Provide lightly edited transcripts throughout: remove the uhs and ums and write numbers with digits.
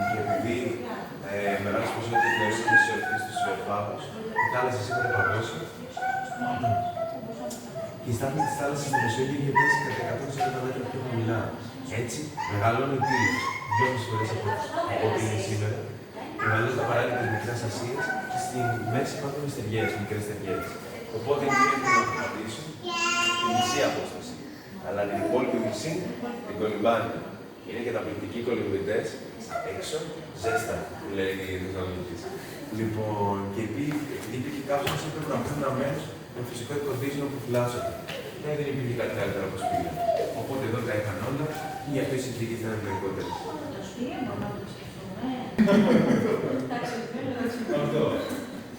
Και επειδή μεγάλες ποσότητες νερού είναι στους πάγους, η θάλασσα σήμερα παγώσει. Και η στάθμη της θάλασσας στη Μεσόγειο είχε πέσει κατά 140 μέτρα πιο χαμηλά. Έτσι, μεγαλώνει ο Τίλος, 2,5 φορές από ό,τι είναι σήμερα. Μεγαλώνει τα παράλια της Μικράς Ασίας και στη μέση υπάρχουν στεριές, μικρές στεριές. Οπότε είναι εύκολο να προχωρήσουν τη μισή απόσταση. Αλλά την υπόλοιπη μισή την κολυμπάνε. Είναι καταπληκτικοί κολυμβητές έξω, ζέστα, που λέει η Θεσσαλονίκης. Λοιπόν, και επειδή υπήρχε κάποιος που έπρεπε να βρουν αμέσως με φυσικό εκκοντίζιο που φυλάσσονται. Και δεν υπήρχε κάτι καλύτερο από σπίτι. Οπότε εδώ τα είχαν όλα και γι' αυτό οι συνθήκες ήταν ευνοϊκότερες. Το σπίτι μπορούμε να το σκεφτούμε. Αυτό.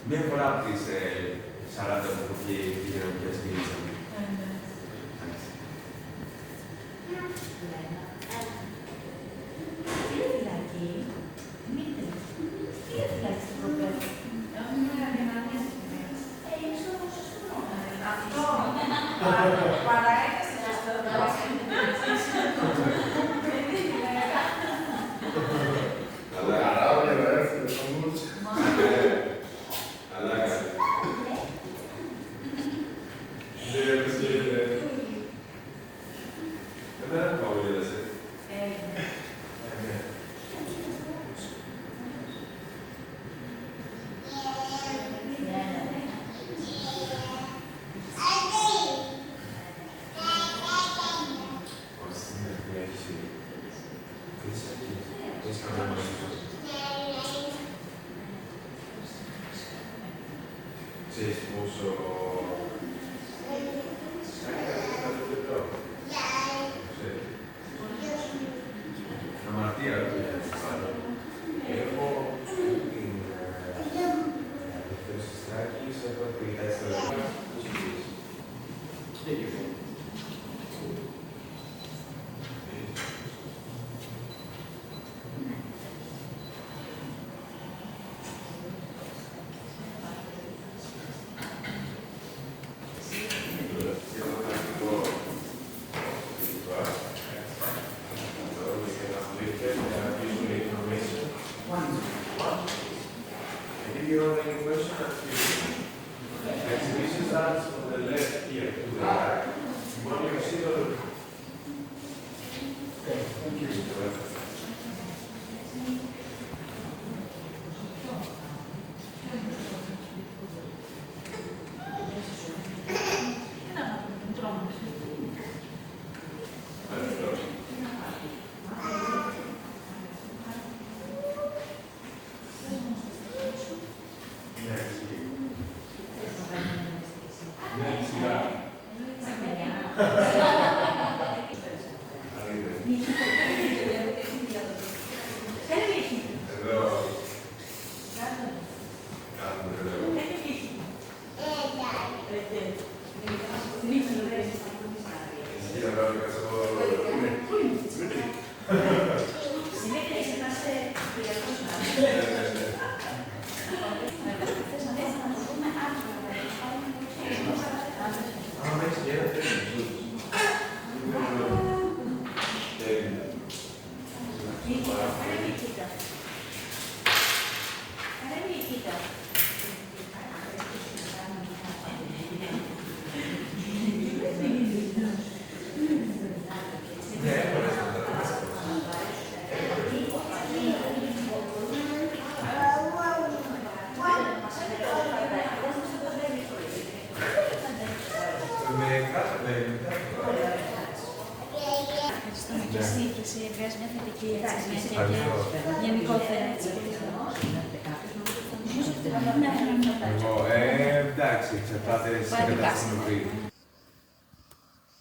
Μία φορά από τις 40 που πήγαιναν πια σκηνήσαμε. Ξέρεις πόσο... Αμαρτία, έχω την ελευθερία Στράκης, έχω την ελευθερία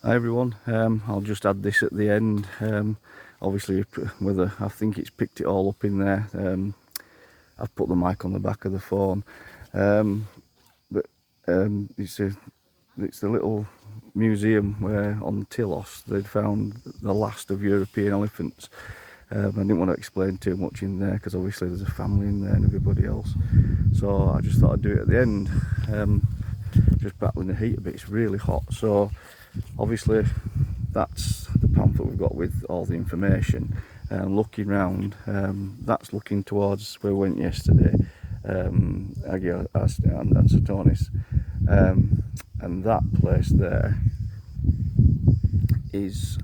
Hi everyone, I'll just add this at the end. Obviously, whether I think it's picked it all up in there. I've put the mic on the back of the phone, but it's the little museum where on Tilos they'd found the last of European elephants. I didn't want to explain too much in there because obviously there's a family in there and everybody else, so I just thought I'd do it at the end. Just battling the heat a bit, it's really hot, so obviously that's the pamphlet we've got with all the information. looking round. That's looking towards where we went yesterday, Archeological, and that place there is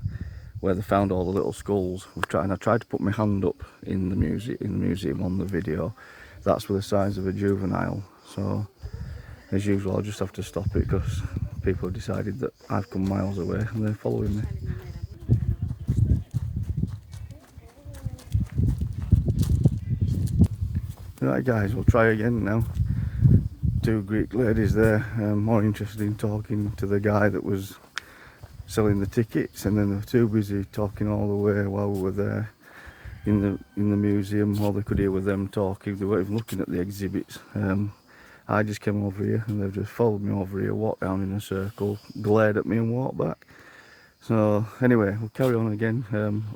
where they found all the little skulls. I tried to put my hand up in the museum on the video. That's where the signs of a juvenile. So as usual, I'll just have to stop it because people have decided that I've come miles away and they're following me. Right guys, we'll try again now. Two Greek ladies there, more interested in talking to the guy that was selling the tickets, and then they were too busy talking all the way while we were there in the museum. All they could hear was them talking. They weren't even looking at the exhibits. I just came over here and they've just followed me over here, walked down in a circle, glared at me and walked back. So anyway, we'll carry on again.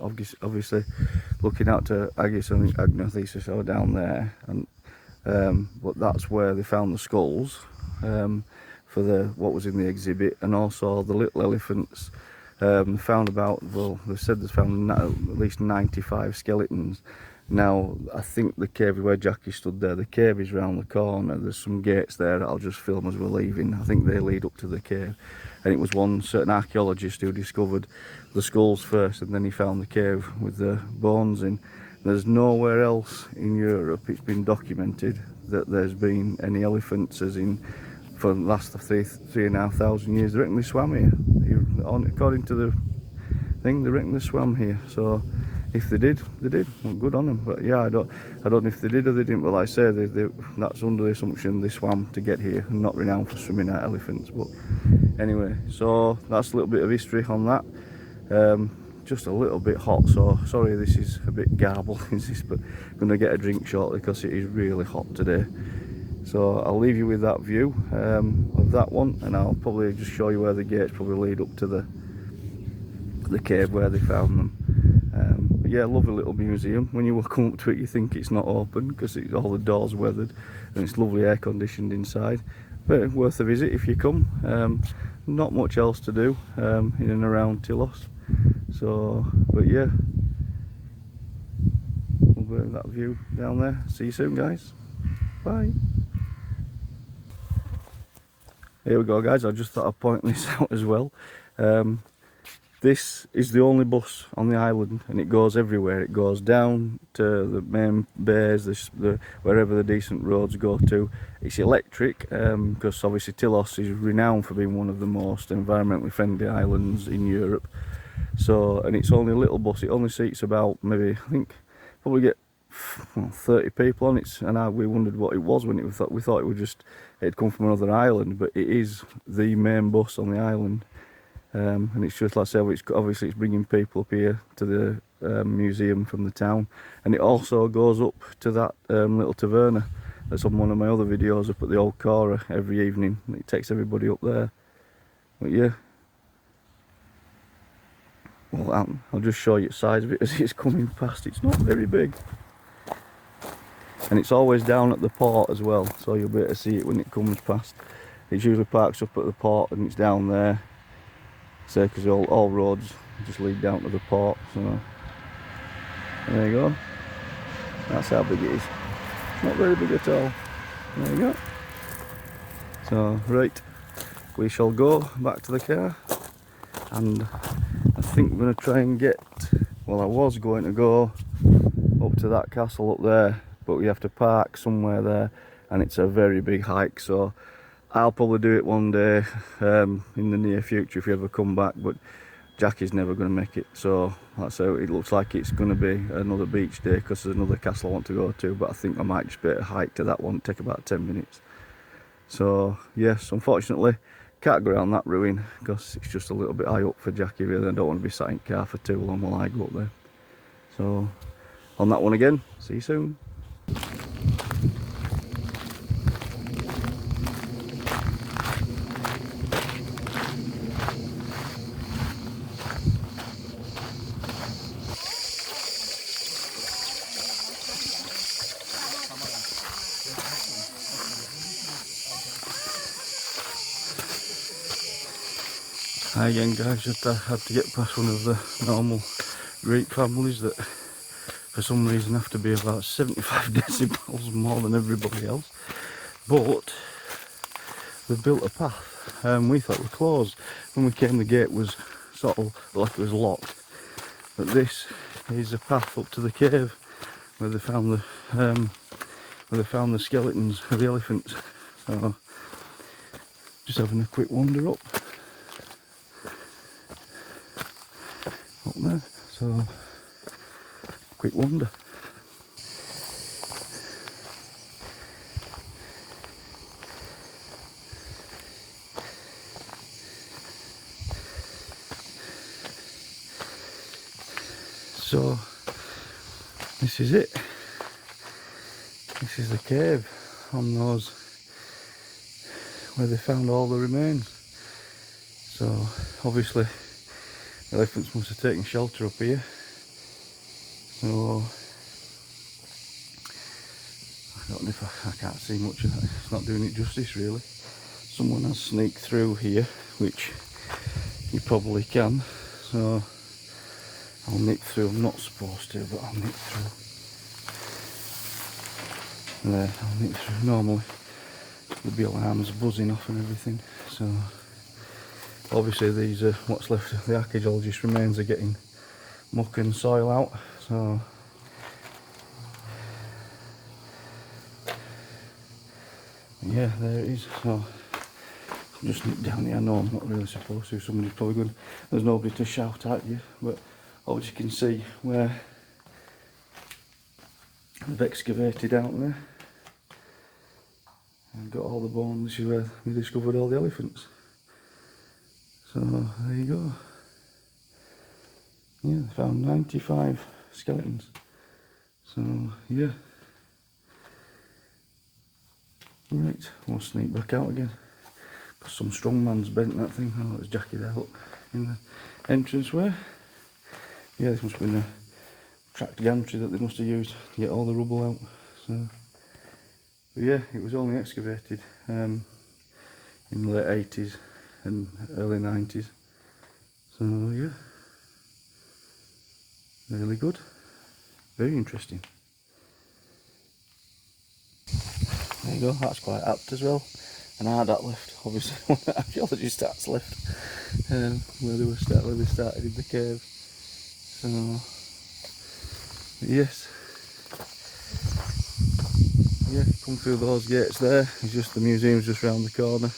Obviously looking out to Agis and Agnothesis are down there, and but that's where they found the skulls for what was in the exhibit, and also the little elephants. Found about, well, they said they found at least 95 skeletons. Now I think the cave where Jackie stood there, the cave is round the corner. There's some gates there that I'll just film as we're leaving. I think they lead up to the cave, and it was one certain archaeologist who discovered the skulls first, and then he found the cave with the bones in. There's nowhere else in Europe it's been documented that there's been any elephants as in for the last 3,500 years. They reckon they swam here. According to the thing, they reckon they swam here. So if they did, they did. Well, good on them. But yeah, I don't know if they did or they didn't. But like I say, that's under the assumption they swam to get here, and not renowned for swimming at elephants. But anyway, so that's a little bit of history on that. Just a little bit hot, so sorry this is a bit garbled, but I'm going to get a drink shortly because it is really hot today. So I'll leave you with that view of that one, and I'll probably just show you where the gates probably lead up to the cave where they found them. But yeah, lovely little museum. When you come up to it, you think it's not open because all the doors weathered, and it's lovely air conditioned inside. But worth a visit if you come. Not much else to do in and around Tilos. So, but yeah, we'll that view down there. See you soon, guys. Bye. Here we go, guys. I just thought I'd point this out as well. This is the only bus on the island, and it goes everywhere. It goes down to the main bays, wherever the decent roads go to. It's electric, because obviously Tilos is renowned for being one of the most environmentally friendly islands in Europe. So, and it's only a little bus. It only seats about, maybe, I think, probably get 30 people on it. And we wondered what it was when we thought it'd come from another island, but it is the main bus on the island. And it's just like I say, obviously it's bringing people up here to the museum from the town, and it also goes up to that little taverna that's on one of my other videos up at the old Cora every evening. It takes everybody up there. But yeah, well, I'll just show you the size of it as it's coming past. It's not very big, and it's always down at the port as well, so you'll be able to see it when it comes past. It usually parks up at the port and it's down there. So, because all roads just lead down to the port, so there you go. That's how big it is. Not very big at all. There you go. So, right, we shall go back to the car, and I think we're going to try and get, well, I was going to go up to that castle up there, but we have to park somewhere there, and it's a very big hike, so I'll probably do it one day in the near future if you ever come back, but Jackie's never going to make it, so that's how it looks like. It's going to be another beach day because there's another castle I want to go to, but I think I might just be able to hike to that one, take about 10 minutes. So yes, unfortunately can't go around that ruin because it's just a little bit high up for Jackie really. I don't want to be sat in car for too long while I go up there. So on that one again, see you soon. Hi again, guys. Just had to get past one of the normal Greek families that for some reason have to be about 75 decibels more than everybody else. But they've built a path, and we thought it was closed. When we came, the gate was sort of like it was locked. But this is a path up to the cave where they found the skeletons of the elephants. So just having a quick wander up there. So quick wander. So this is it. This is the cave on those where they found all the remains. So obviously the elephants must have taken shelter up here. So I don't know if I can't see much of that. It's not doing it justice really. Someone has sneaked through here, which you probably can. So I'll nick through. I'm not supposed to, but I'll nick through. There, I'll nick through. Normally there'd be alarms buzzing off and everything. So obviously these are what's left of the archaeologist remains are getting muck and soil out. So yeah, there it is. So I'll just nip down here. I know I'm not really supposed to. Somebody's probably going. There's nobody to shout at you, but obviously you can see where they've excavated out there and got all the bones. This is where they discovered all the elephants. So there you go. Yeah, they found 95 skeletons. So yeah. Right, we'll sneak back out again. Because some strong man's bent that thing. Oh, there's Jackie there, look, in the entranceway. Yeah, this must have been a tracked gantry that they must have used to get all the rubble out. So, but yeah, it was only excavated in the late 80s and early 90s. So yeah, really good, very interesting. There you go, that's quite apt as well. An hard hat left, obviously. One of the archaeologist hats left, where they started in the cave. So yes, yeah, come through those gates there. It's just the museum's just round the corner,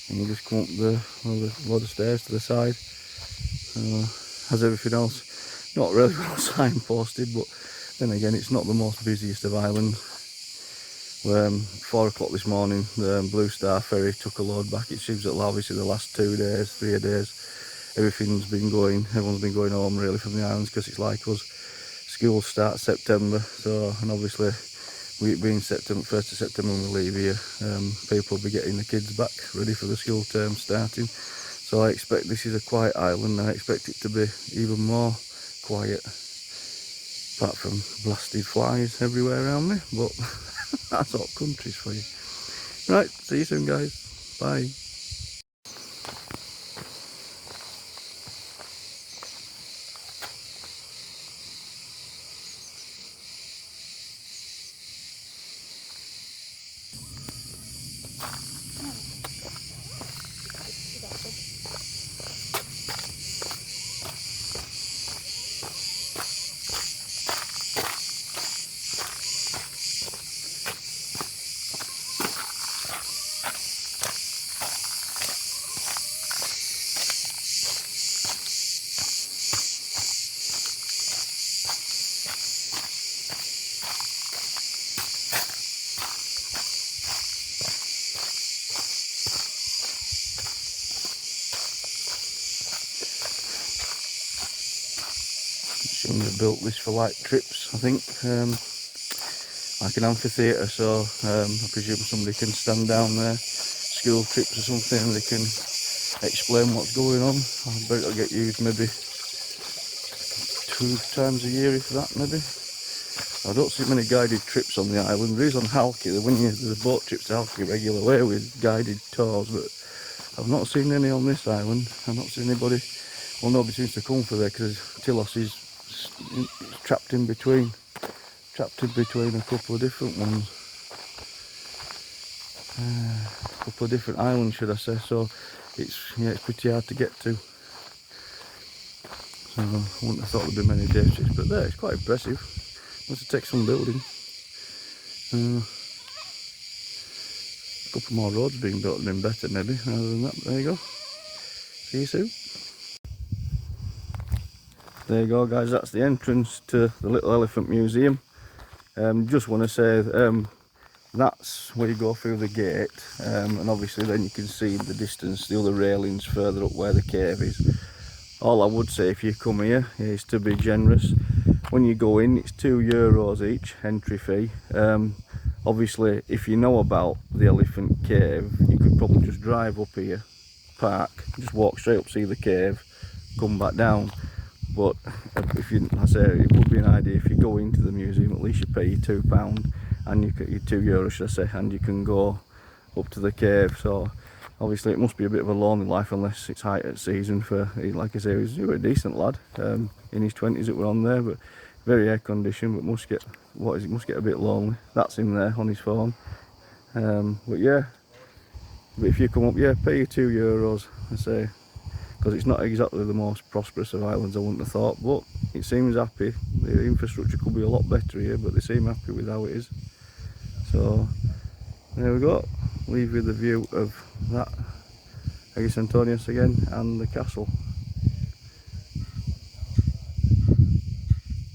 and you just come up the load of stairs to the side. So has everything else, not really well signposted, but then again, it's not the most busiest of islands. 4 o'clock this morning, the Blue Star ferry took a load back. It seems that obviously the last 2 days, 3 days, everyone's been going home really from the islands, because it's like us, school start September, so, and obviously we being September, 1st of September when we leave here, people will be getting the kids back ready for the school term starting. So I expect this is a quiet island. I expect it to be even more quiet, apart from blasted flies everywhere around me, but that's all countries for you. Right, see you soon guys, bye. They built this for like trips, I think, like an amphitheatre, so I presume somebody can stand down there, school trips or something, and they can explain what's going on. I bet it'll get used maybe 2 times a year, if that, maybe. I don't see many guided trips on the island. There is on Halki, there's boat trips to Halki regular way with guided tours, but I've not seen any on this island. I've not seen anybody. Well, nobody seems to come for there because Tilos is trapped in between trapped in between a couple of different ones. A couple of different islands, should I say, so it's pretty hard to get to. So I wouldn't have thought there'd be many day trips, but there, it's quite impressive. Must have taken some building. A couple more roads being built and been better maybe. Other than that, there you go. See you soon. There you go, guys, that's the entrance to the Little Elephant Museum. Just want to say that's where you go through the gate, and obviously then you can see in the distance the other railings further up where the cave is. All I would say if you come here is to be generous. When you go in, it's €2 each entry fee. Obviously if you know about the Elephant Cave, you could probably just drive up here, park, just walk straight up, see the cave, come back down. But if you, I say, it would be an idea if you go into the museum, at least you pay your £2 and you get your €2, should I say, and you can go up to the cave. So obviously it must be a bit of a lonely life unless it's height at season for, like I say, he was a decent lad, in his 20s that were on there, but very air conditioned, but must get, must get a bit lonely. That's him there on his phone. But yeah, but if you come up, yeah, pay your €2, I say, because it's not exactly the most prosperous of islands, I wouldn't have thought, but it seems happy. The infrastructure could be a lot better here, but they seem happy with how it is. So there we go, leave you the view of that Aegis Antonius again and the castle.